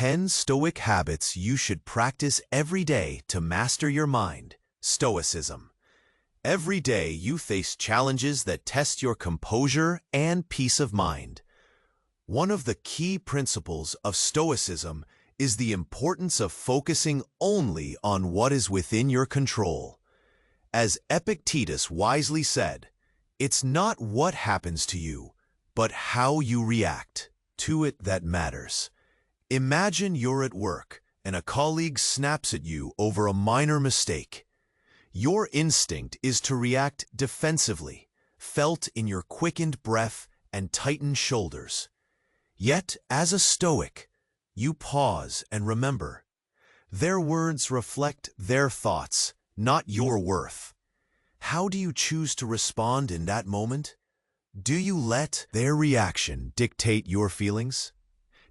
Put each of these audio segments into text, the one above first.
10 Stoic habits you should practice every day to master your mind. Stoicism. Every day you face challenges that test your composure and peace of mind. One of the key principles of Stoicism is the importance of focusing only on what is within your control. As Epictetus wisely said, it's not what happens to you, but how you react to it that matters. Imagine you're at work and a colleague snaps at you over a minor mistake. Your instinct is to react defensively, felt in your quickened breath and tightened shoulders. Yet, as a Stoic, you pause and remember. Their words reflect their thoughts, not your worth. How do you choose to respond in that moment? Do you let their reaction dictate your feelings?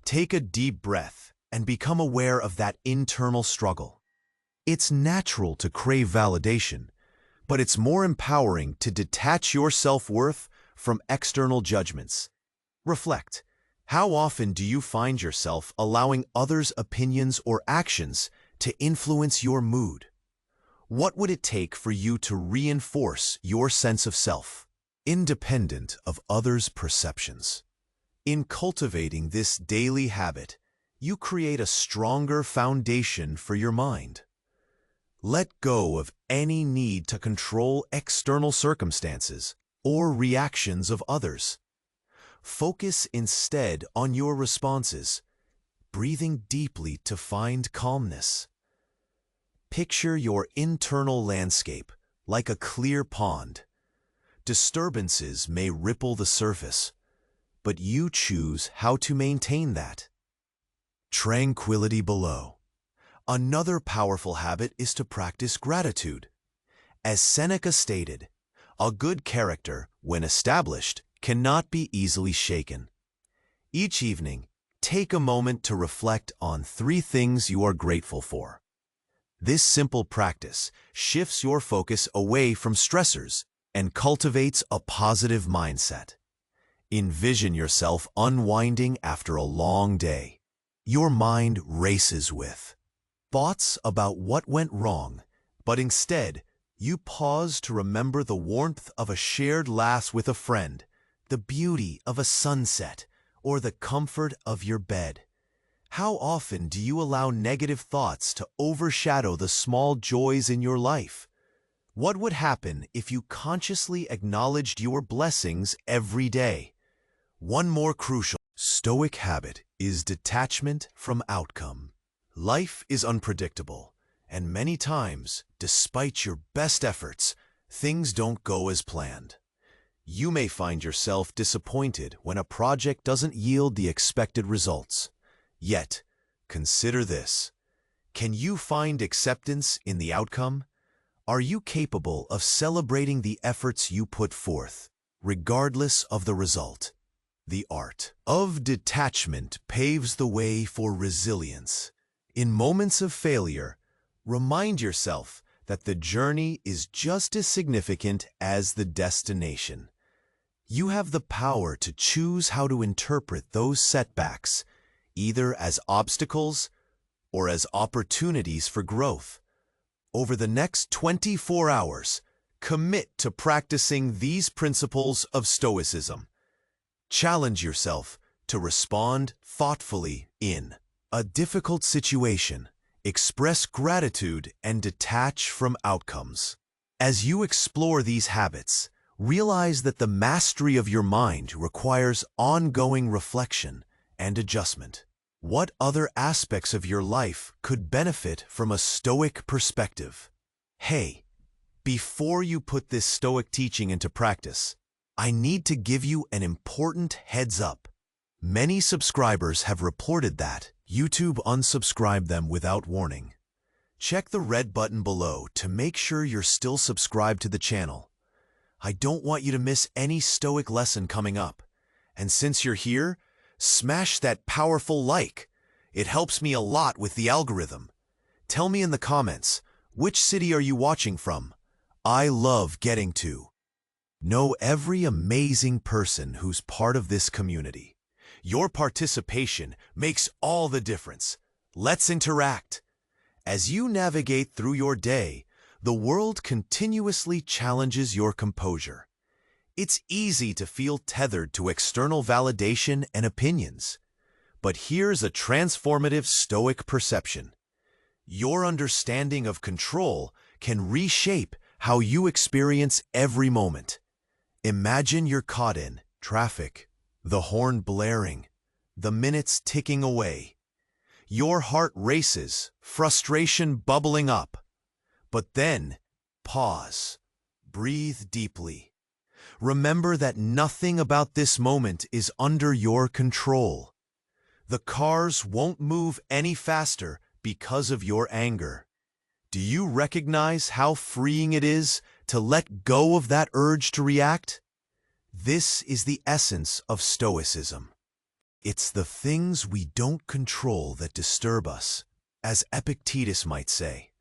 Take a deep breath and become aware of that internal struggle. It's natural to crave validation, but it's more empowering to detach your self-worth from external judgments. Reflect. How often do you find yourself allowing others' opinions or actions to influence your mood? What would it take for you to reinforce your sense of self, independent of others' perceptions? In cultivating this daily habit, you create a stronger foundation for your mind. Let go of any need to control external circumstances or reactions of others. Focus instead on your responses, breathing deeply to find calmness. Picture your internal landscape like a clear pond. Disturbances may ripple the surface, but you choose how to maintain that. Tranquility below. Another powerful habit is to practice gratitude. As Seneca stated, a good character, when established, cannot be easily shaken. Each evening, take a moment to reflect on 3 things you are grateful for. This simple practice shifts your focus away from stressors and cultivates a positive mindset. Envision yourself unwinding after a long day. Your mind races with thoughts about what went wrong, but instead, you pause to remember the warmth of a shared laugh with a friend, the beauty of a sunset, or the comfort of your bed. How often do you allow negative thoughts to overshadow the small joys in your life? What would happen if you consciously acknowledged your blessings every day? One more crucial Stoic habit is detachment from outcome. Life is unpredictable, and many times, despite your best efforts, things don't go as planned. You may find yourself disappointed when a project doesn't yield the expected results. Yet, consider this. Can you find acceptance in the outcome? Are you capable of celebrating the efforts you put forth, regardless of the result? The art of detachment paves the way for resilience. In moments of failure, remind yourself that the journey is just as significant as the destination. You have the power to choose how to interpret those setbacks, either as obstacles or as opportunities for growth. Over the next 24 hours, commit to practicing these principles of Stoicism. Challenge yourself to respond thoughtfully in a difficult situation. Express gratitude and detach from outcomes. As you explore these habits, realize that the mastery of your mind requires ongoing reflection and adjustment. What other aspects of your life could benefit from a Stoic perspective? Hey, before you put this Stoic teaching into practice, I need to give you an important heads up. Many subscribers have reported that YouTube unsubscribed them without warning. Check the red button below to make sure you're still subscribed to the channel. I don't want you to miss any Stoic lesson coming up. And since you're here, smash that powerful like. It helps me a lot with the algorithm. Tell me in the comments, which city are you watching from? I love getting to know every amazing person who's part of this community. Your participation makes all the difference. Let's interact. As you navigate through your day, the world continuously challenges your composure. It's easy to feel tethered to external validation and opinions. But here's a transformative Stoic perception. Your understanding of control can reshape how you experience every moment. Imagine you're caught in traffic, the horn blaring, the minutes ticking away. Your heart races, frustration bubbling up. But then, pause, breathe deeply. Remember that nothing about this moment is under your control. The cars won't move any faster because of your anger. Do you recognize how freeing it is to let go of that urge to react? This is the essence of Stoicism. It's the things we don't control that disturb us, as Epictetus might say.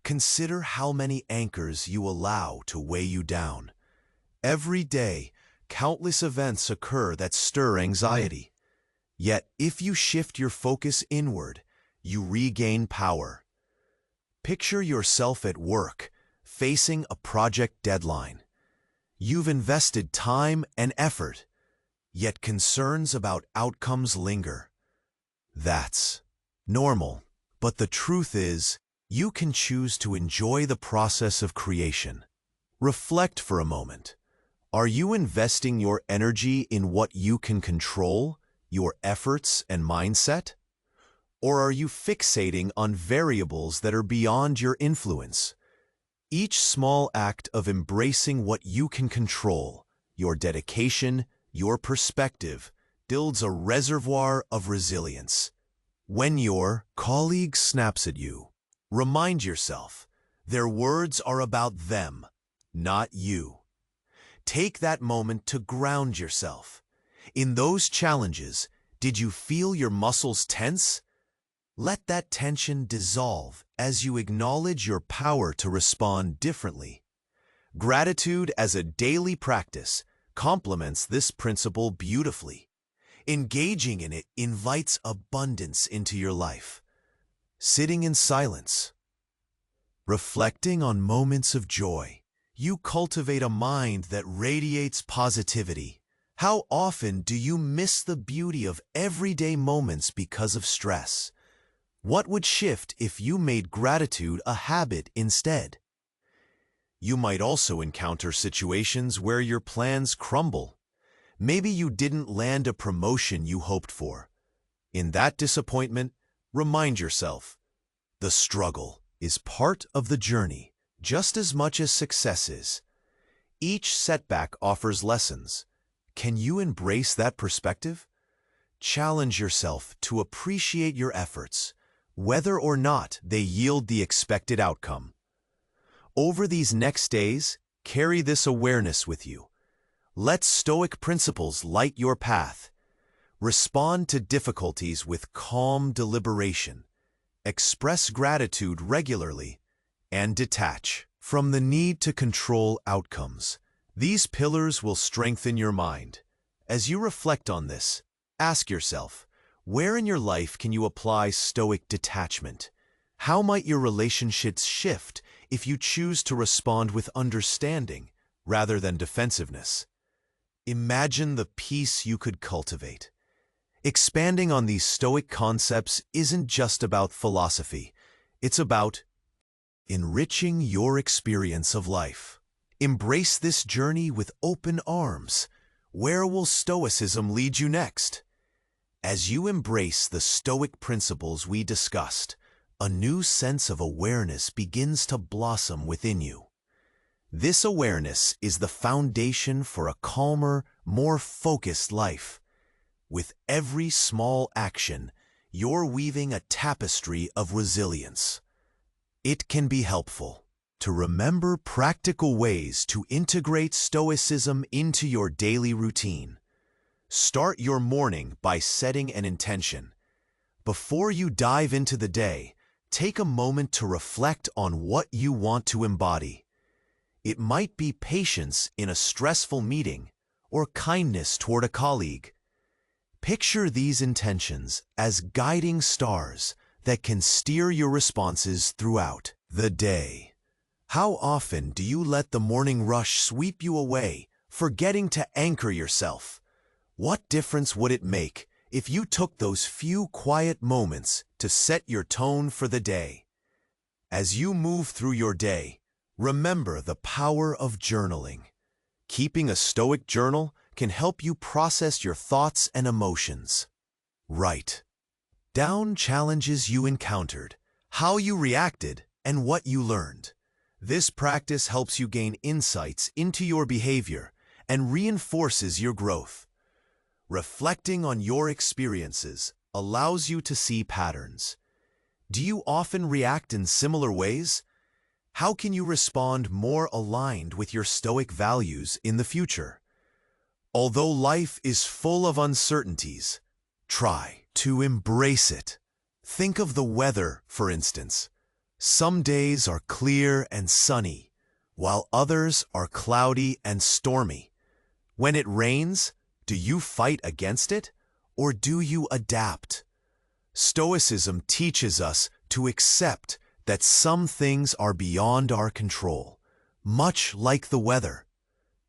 Consider how many anchors you allow to weigh you down. Every day, countless events occur that stir anxiety. Yet, if you shift your focus inward, you regain power. Picture yourself at work, facing a project deadline. You've invested time and effort, yet concerns about outcomes linger. That's normal, but the truth is, you can choose to enjoy the process of creation. Reflect for a moment. Are you investing your energy in what you can control, your efforts and mindset? Or are you fixating on variables that are beyond your influence? Each small act of embracing what you can control, your dedication, your perspective, builds a reservoir of resilience. When your colleague snaps at you, remind yourself, their words are about them, not you. Take that moment to ground yourself. In those challenges, did you feel your muscles tense? Let that tension dissolve as you acknowledge your power to respond differently. Gratitude as a daily practice complements this principle beautifully. Engaging in it invites abundance into your life. Sitting in silence, reflecting on moments of joy, you cultivate a mind that radiates positivity. How often do you miss the beauty of everyday moments because of stress? What would shift if you made gratitude a habit instead? You might also encounter situations where your plans crumble. Maybe you didn't land a promotion you hoped for. In that disappointment, remind yourself, the struggle is part of the journey, just as much as success is. Each setback offers lessons. Can you embrace that perspective? Challenge yourself to appreciate your efforts, whether or not they yield the expected outcome. Over these next days, carry this awareness with you. Let Stoic principles light your path. Respond to difficulties with calm deliberation. Express gratitude regularly, and detach from the need to control outcomes. These pillars will strengthen your mind. As you reflect on this, ask yourself, where in your life can you apply Stoic detachment? How might your relationships shift if you choose to respond with understanding rather than defensiveness? Imagine the peace you could cultivate. Expanding on these Stoic concepts isn't just about philosophy. It's about enriching your experience of life. Embrace this journey with open arms. Where will Stoicism lead you next? As you embrace the Stoic principles we discussed, a new sense of awareness begins to blossom within you. This awareness is the foundation for a calmer, more focused life. With every small action, you're weaving a tapestry of resilience. It can be helpful to remember practical ways to integrate Stoicism into your daily routine. Start your morning by setting an intention. Before you dive into the day, take a moment to reflect on what you want to embody. It might be patience in a stressful meeting or kindness toward a colleague. Picture these intentions as guiding stars that can steer your responses throughout the day. How often do you let the morning rush sweep you away, forgetting to anchor yourself? What difference would it make if you took those few quiet moments to set your tone for the day? As you move through your day, remember the power of journaling. Keeping a Stoic journal can help you process your thoughts and emotions. Write down challenges you encountered, how you reacted, and what you learned. This practice helps you gain insights into your behavior and reinforces your growth. Reflecting on your experiences allows you to see patterns. Do you often react in similar ways? How can you respond more aligned with your Stoic values in the future? Although life is full of uncertainties, try to embrace it. Think of the weather, for instance. Some days are clear and sunny, while others are cloudy and stormy. When it rains, do you fight against it, or do you adapt? Stoicism teaches us to accept that some things are beyond our control, much like the weather.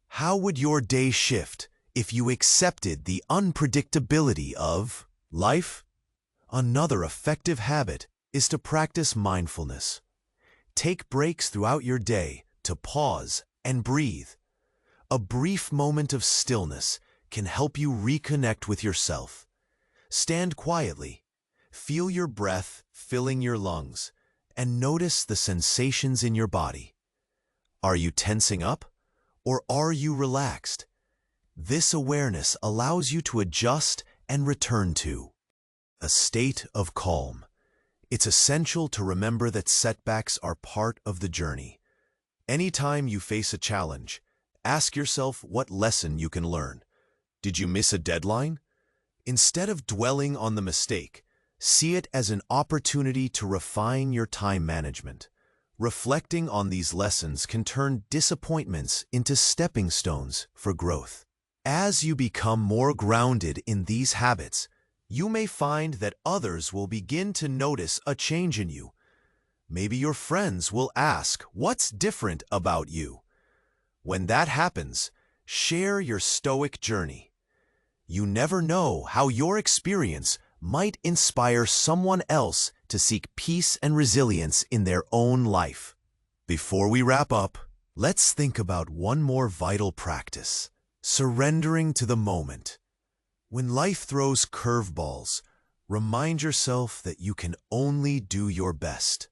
How would your day shift if you accepted the unpredictability of life? Another effective habit is to practice mindfulness. Take breaks throughout your day to pause and breathe. A brief moment of stillness can help you reconnect with yourself. Stand quietly, feel your breath filling your lungs, and notice the sensations in your body. Are you tensing up, or are you relaxed? This awareness allows you to adjust and return to a state of calm. It's essential to remember that setbacks are part of the journey. Anytime you face a challenge, ask yourself what lesson you can learn. Did you miss a deadline? Instead of dwelling on the mistake, see it as an opportunity to refine your time management. Reflecting on these lessons can turn disappointments into stepping stones for growth. As you become more grounded in these habits, you may find that others will begin to notice a change in you. Maybe your friends will ask, "What's different about you?" When that happens, share your Stoic journey. You never know how your experience might inspire someone else to seek peace and resilience in their own life. Before we wrap up, let's think about one more vital practice: surrendering to the moment. When life throws curveballs, remind yourself that you can only do your best.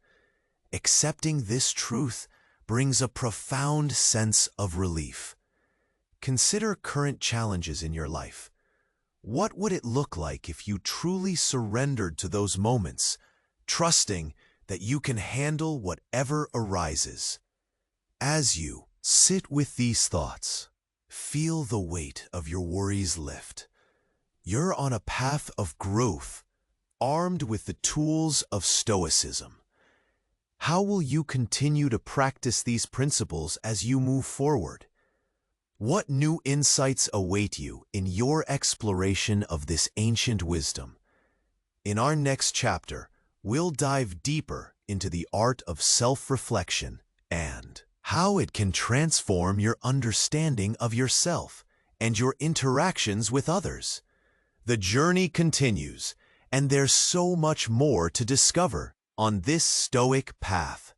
Accepting this truth brings a profound sense of relief. Consider current challenges in your life. What would it look like if you truly surrendered to those moments, trusting that you can handle whatever arises? As you sit with these thoughts, feel the weight of your worries lift. You're on a path of growth, armed with the tools of Stoicism. How will you continue to practice these principles as you move forward? What new insights await you in your exploration of this ancient wisdom? In our next chapter, we'll dive deeper into the art of self-reflection and how it can transform your understanding of yourself and your interactions with others. The journey continues, and there's so much more to discover on this Stoic path.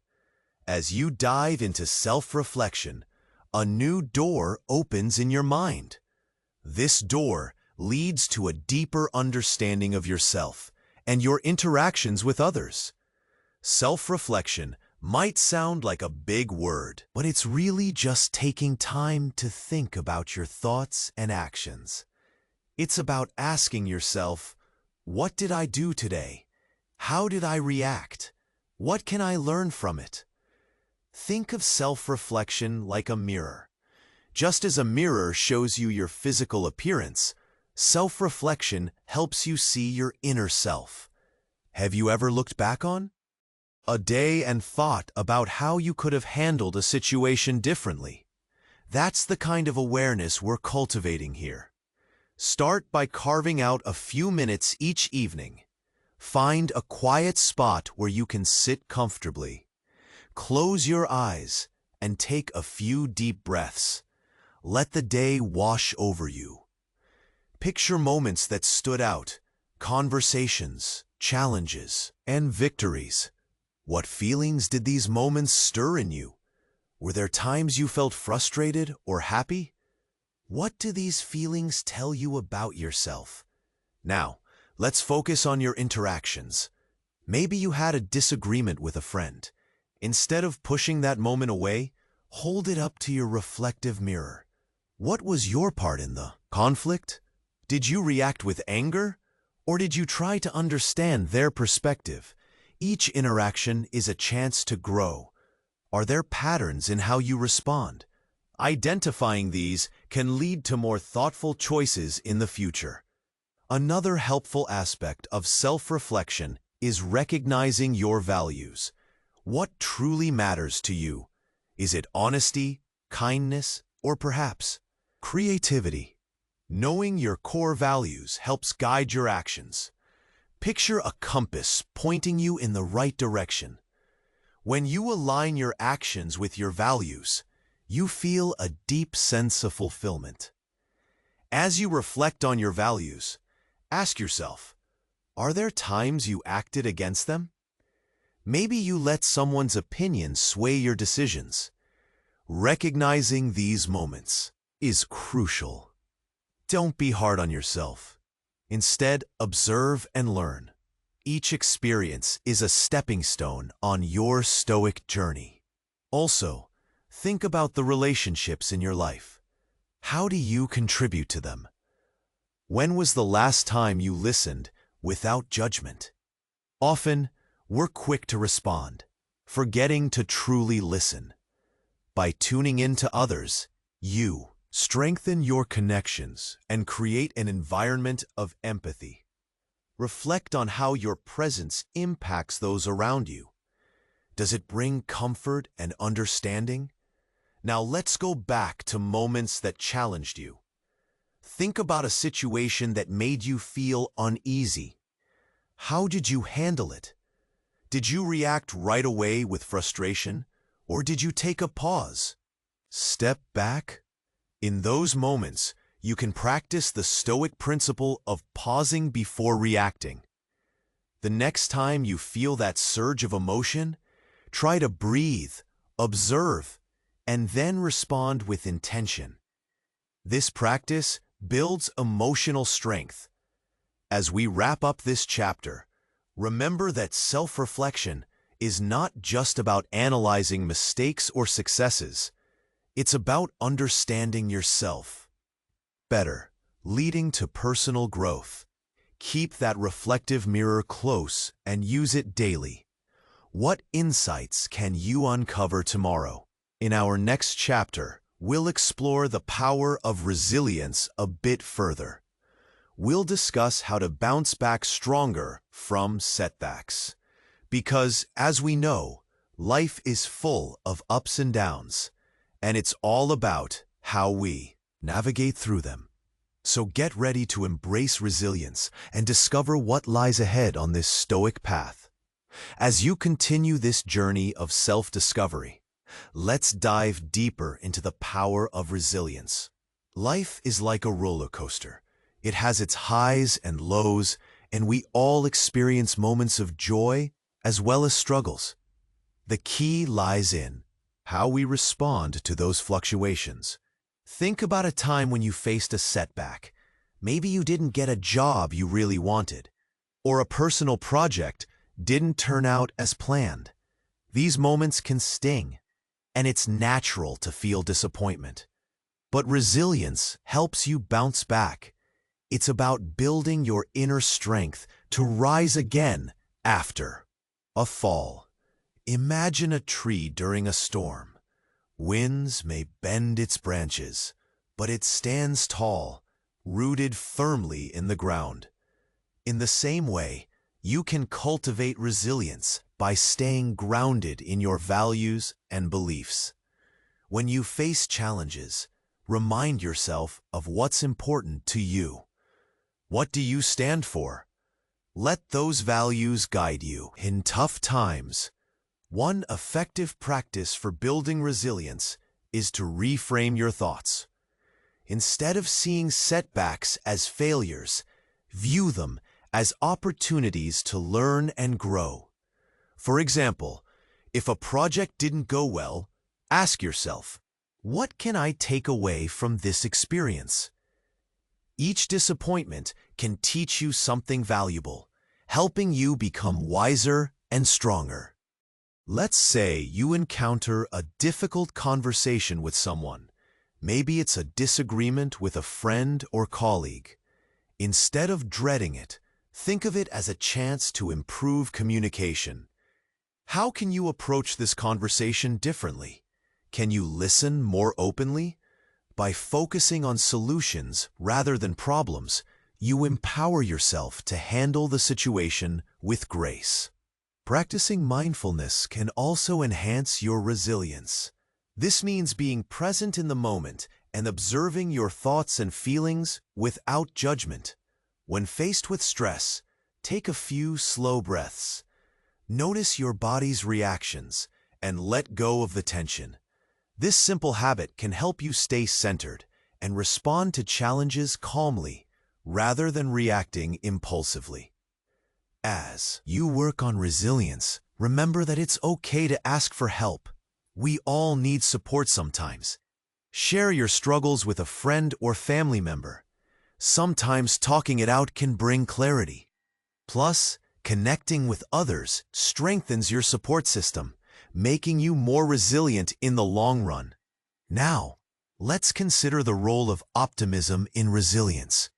As you dive into self-reflection, a new door opens in your mind. This door leads to a deeper understanding of yourself and your interactions with others. Self-reflection might sound like a big word, but it's really just taking time to think about your thoughts and actions. It's about asking yourself, what did I do today? How did I react? What can I learn from it? Think of self-reflection like a mirror. Just as a mirror shows you your physical appearance, self-reflection helps you see your inner self. Have you ever looked back on a day and thought about how you could have handled a situation differently? That's the kind of awareness we're cultivating here. Start by carving out a few minutes each evening. Find a quiet spot where you can sit comfortably. Close your eyes and take a few deep breaths. Let the day wash over you. Picture moments that stood out, conversations, challenges, and victories. What feelings did these moments stir in you? Were there times you felt frustrated or happy? What do these feelings tell you about yourself? Now, let's focus on your interactions. Maybe you had a disagreement with a friend. Instead of pushing that moment away, hold it up to your reflective mirror. What was your part in the conflict? Did you react with anger? Or did you try to understand their perspective? Each interaction is a chance to grow. Are there patterns in how you respond? Identifying these can lead to more thoughtful choices in the future. Another helpful aspect of self-reflection is recognizing your values. What truly matters to you? Is it honesty, kindness, or perhaps creativity? Knowing your core values helps guide your actions. Picture a compass pointing you in the right direction. When you align your actions with your values, you feel a deep sense of fulfillment. As you reflect on your values, ask yourself, are there times you acted against them? Maybe you let someone's opinion sway your decisions. Recognizing these moments is crucial. Don't be hard on yourself. Instead, observe and learn. Each experience is a stepping stone on your Stoic journey. Also, think about the relationships in your life. How do you contribute to them? When was the last time you listened without judgment? Often, we're quick to respond, forgetting to truly listen. By tuning in to others, you strengthen your connections and create an environment of empathy. Reflect on how your presence impacts those around you. Does it bring comfort and understanding? Now let's go back to moments that challenged you. Think about a situation that made you feel uneasy. How did you handle it? Did you react right away with frustration, or did you take a pause? Step back. In those moments, you can practice the Stoic principle of pausing before reacting. The next time you feel that surge of emotion, try to breathe, observe, and then respond with intention. This practice builds emotional strength. As we wrap up this chapter, remember that self-reflection is not just about analyzing mistakes or successes. It's about understanding yourself better, leading to personal growth. Keep that reflective mirror close and use it daily. What insights can you uncover tomorrow? In our next chapter, we'll explore the power of resilience a bit further. We'll discuss how to bounce back stronger from setbacks. Because, as we know, life is full of ups and downs, and it's all about how we navigate through them. So get ready to embrace resilience and discover what lies ahead on this Stoic path. As you continue this journey of self-discovery, let's dive deeper into the power of resilience. Life is like a roller coaster. It has its highs and lows, and we all experience moments of joy as well as struggles. The key lies in how we respond to those fluctuations. Think about a time when you faced a setback. Maybe you didn't get a job you really wanted, or a personal project didn't turn out as planned. These moments can sting, and it's natural to feel disappointment. But resilience helps you bounce back. It's about building your inner strength to rise again after a fall. Imagine a tree during a storm. Winds may bend its branches, but it stands tall, rooted firmly in the ground. In the same way, you can cultivate resilience by staying grounded in your values and beliefs. When you face challenges, remind yourself of what's important to you. What do you stand for? Let those values guide you in tough times. One effective practice for building resilience is to reframe your thoughts. Instead of seeing setbacks as failures, view them as opportunities to learn and grow. For example, if a project didn't go well, ask yourself, what can I take away from this experience? Each disappointment can teach you something valuable, helping you become wiser and stronger. Let's say you encounter a difficult conversation with someone. Maybe it's a disagreement with a friend or colleague. Instead of dreading it, think of it as a chance to improve communication. How can you approach this conversation differently? Can you listen more openly? By focusing on solutions rather than problems, you empower yourself to handle the situation with grace. Practicing mindfulness can also enhance your resilience. This means being present in the moment and observing your thoughts and feelings without judgment. When faced with stress, take a few slow breaths. Notice your body's reactions and let go of the tension. This simple habit can help you stay centered and respond to challenges calmly rather than reacting impulsively. As you work on resilience, remember that it's okay to ask for help. We all need support sometimes. Share your struggles with a friend or family member. Sometimes talking it out can bring clarity. Plus, connecting with others strengthens your support system, making you more resilient in the long run. Now, let's consider the role of optimism in resilience.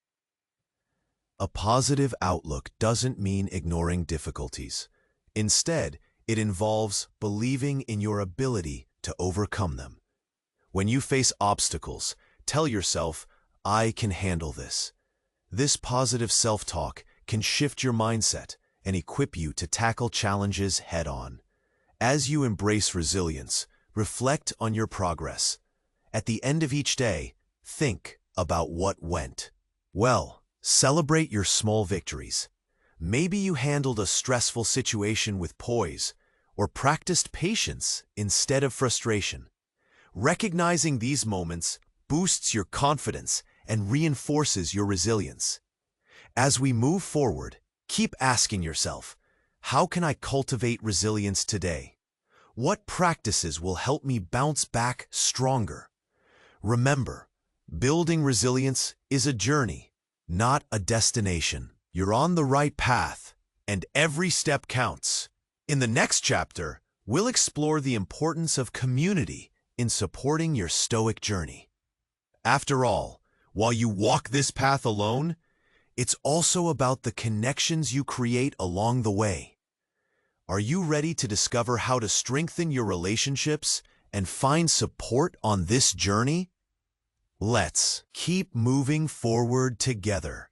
A positive outlook doesn't mean ignoring difficulties. Instead, it involves believing in your ability to overcome them. When you face obstacles, tell yourself, I can handle this. This positive self-talk can shift your mindset and equip you to tackle challenges head-on. As you embrace resilience, reflect on your progress. At the end of each day, think about what went well. Celebrate your small victories. Maybe you handled a stressful situation with poise or practiced patience instead of frustration. Recognizing these moments boosts your confidence and reinforces your resilience. As we move forward, keep asking yourself, how can I cultivate resilience today? What practices will help me bounce back stronger? Remember, building resilience is a journey, not a destination. You're on the right path, and every step counts. In the next chapter, we'll explore the importance of community in supporting your Stoic journey. After all, while you walk this path alone, it's also about the connections you create along the way. Are you ready to discover how to strengthen your relationships and find support on this journey? Let's keep moving forward together.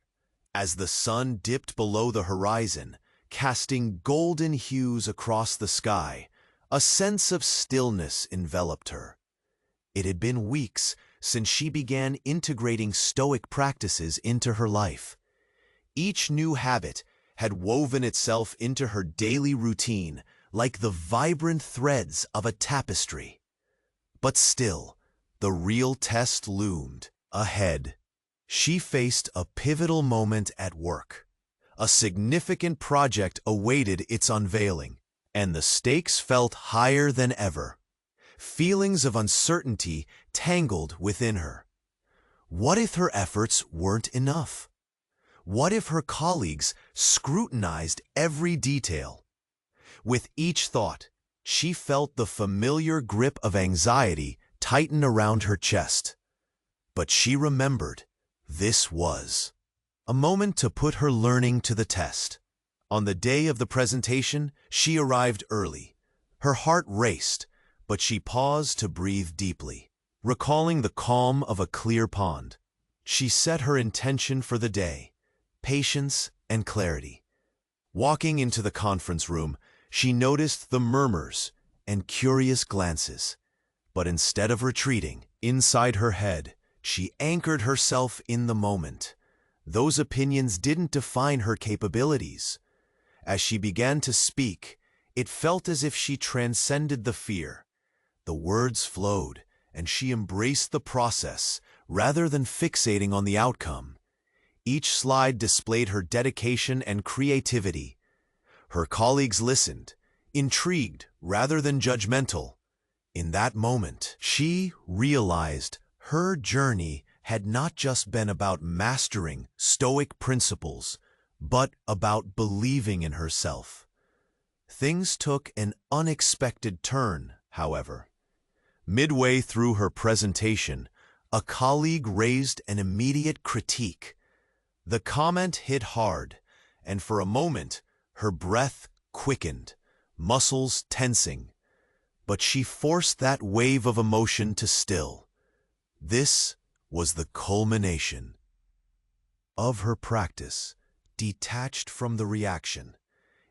As the sun dipped below the horizon, casting golden hues across the sky, a sense of stillness enveloped her. It had been weeks since she began integrating Stoic practices into her life. Each new habit had woven itself into her daily routine like the vibrant threads of a tapestry. But still, the real test loomed ahead. She faced a pivotal moment at work. A significant project awaited its unveiling, and the stakes felt higher than ever. Feelings of uncertainty tangled within her. What if her efforts weren't enough? What if her colleagues scrutinized every detail? With each thought, she felt the familiar grip of anxiety tighten around her chest. But she remembered, this was a moment to put her learning to the test. On the day of the presentation, she arrived early. Her heart raced, but she paused to breathe deeply. Recalling the calm of a clear pond, she set her intention for the day: patience and clarity. Walking into the conference room, she noticed the murmurs and curious glances. But instead of retreating, inside her head, she anchored herself in the moment. those opinions didn't define her capabilities. As she began to speak, it felt as if she transcended the fear. The words flowed, and she embraced the process rather than fixating on the outcome. Each slide displayed her dedication and creativity. Her colleagues listened, intrigued rather than judgmental. In that moment, she realized her journey had not just been about mastering Stoic principles, but about believing in herself. Things took an unexpected turn, however. Midway through her presentation, a colleague raised an immediate critique. The comment hit hard, and for a moment, her breath quickened, muscles tensing. But she forced that wave of emotion to still. This was the culmination of her practice, detached from the reaction.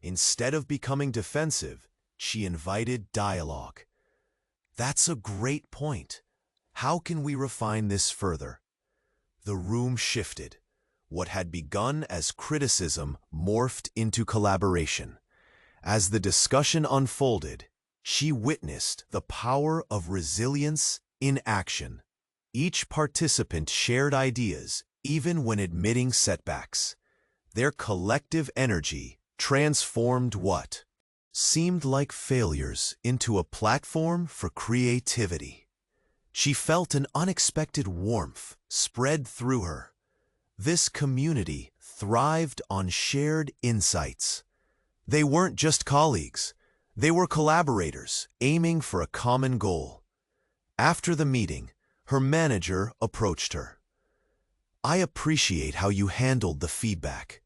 Instead of becoming defensive, she invited dialogue. That's a great point. How can we refine this further? The room shifted. What had begun as criticism morphed into collaboration. As the discussion unfolded, she witnessed the power of resilience in action. Each participant shared ideas, even when admitting setbacks. Their collective energy transformed what seemed like failures into a platform for creativity. She felt an unexpected warmth spread through her. This community thrived on shared insights. They weren't just colleagues. They were collaborators, aiming for a common goal. After the meeting, her manager approached her. "I appreciate how you handled the feedback."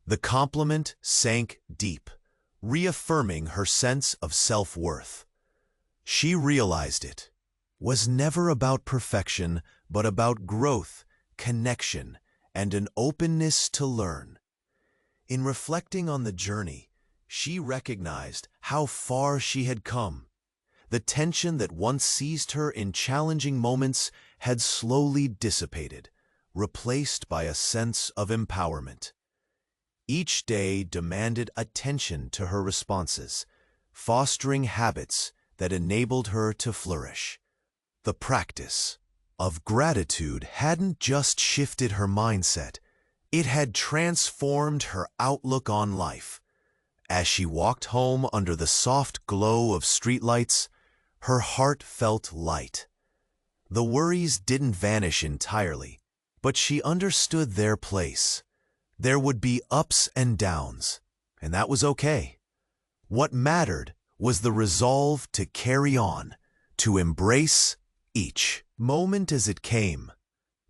The compliment sank deep, reaffirming her sense of self-worth. She realized it was never about perfection, but about growth, connection, and an openness to learn. In reflecting on the journey, she recognized how far she had come. The tension that once seized her in challenging moments had slowly dissipated, replaced by a sense of empowerment. Each day demanded attention to her responses, fostering habits that enabled her to flourish. The practice of gratitude hadn't just shifted her mindset, it had transformed her outlook on life. As she walked home under the soft glow of streetlights, her heart felt light. The worries didn't vanish entirely, but she understood their place. There would be ups and downs, and that was okay. What mattered was the resolve to carry on, to embrace each moment as it came.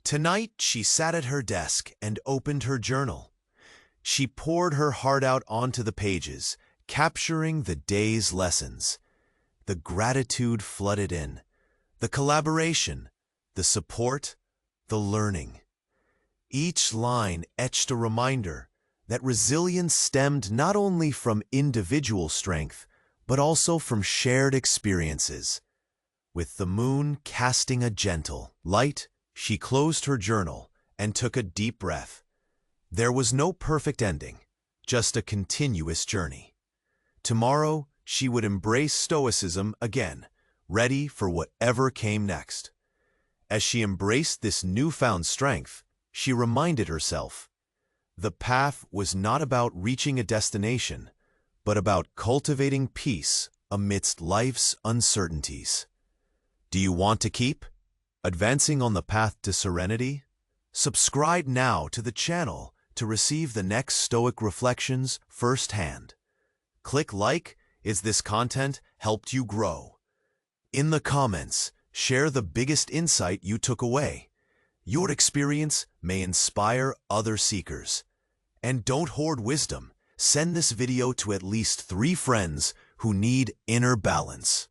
Tonight, she sat at her desk and opened her journal. She poured her heart out onto the pages, capturing the day's lessons. The gratitude flooded in, the collaboration, the support, the learning. Each line etched a reminder that resilience stemmed not only from individual strength, but also from shared experiences. With the moon casting a gentle light, she closed her journal and took a deep breath. There was no perfect ending, just a continuous journey. Tomorrow, she would embrace Stoicism again, ready for whatever came next. As she embraced this newfound strength, she reminded herself, the path was not about reaching a destination, but about cultivating peace amidst life's uncertainties. Do you want to keep advancing on the path to serenity? Subscribe now to the channel to receive the next Stoic reflections firsthand. Click like if this content helped you grow. In the comments, share the biggest insight you took away. Your experience may inspire other seekers. And don't hoard wisdom. Send this video to at least 3 friends who need inner balance.